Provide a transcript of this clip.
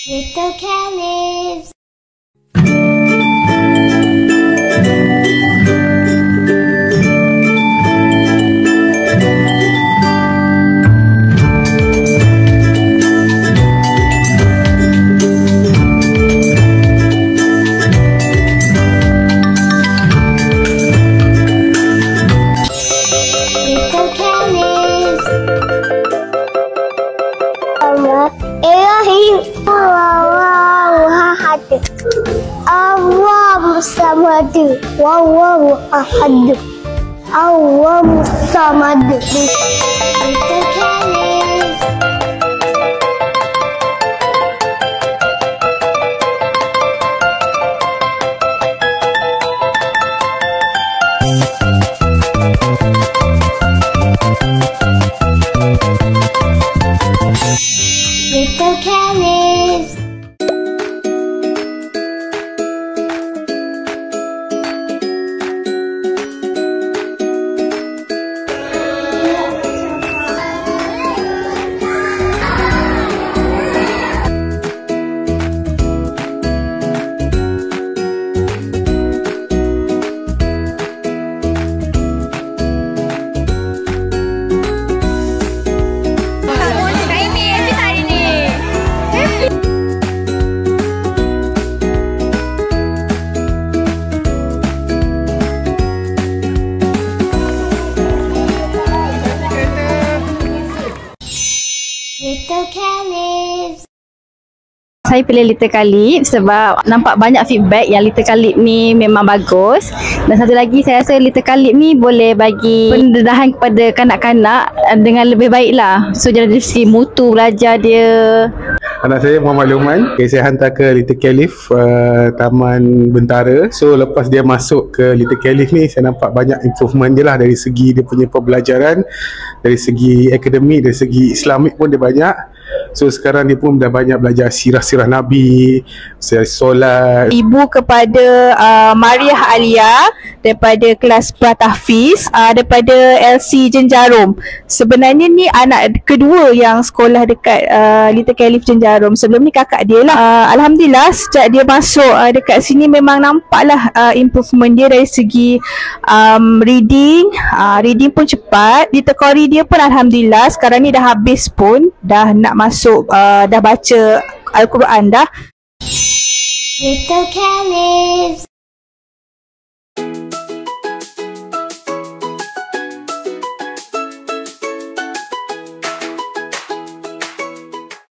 Little Caliph. Allahu samad, wallahu ahad, Allahu samad. Little Caliph. Little Caliph. Little Caliph. Saya pilih Little Caliph sebab nampak banyak feedback yang Little Caliph ni memang bagus. Dan satu lagi, saya rasa Little Caliph ni boleh bagi pendedahan kepada kanak-kanak dengan lebih baik lah. So dari segi mutu belajar dia. Anak saya Muhammad Luqman. Saya hantar ke Little Caliph Taman Bentara. So lepas dia masuk ke Little Caliph ni, saya nampak banyak improvement dia lah. Dari segi dia punya pembelajaran, dari segi akademik, dari segi Islamik pun dia banyak. So sekarang dia pun dah banyak belajar sirah-sirah Nabi, solat. Ibu kepada Mariah Alia daripada kelas Pratahfiz, daripada LC Jenjarum. Sebenarnya ni anak kedua yang sekolah dekat Little Caliph Jenjarum. Sebelum ni kakak dia lah. Alhamdulillah sejak dia masuk dekat sini memang nampaklah improvement dia dari segi reading pun cepat. Little Qori dia pun alhamdulillah sekarang ni dah habis pun, dah nak masuk, dah baca Al-Quran dah. Little Caliph.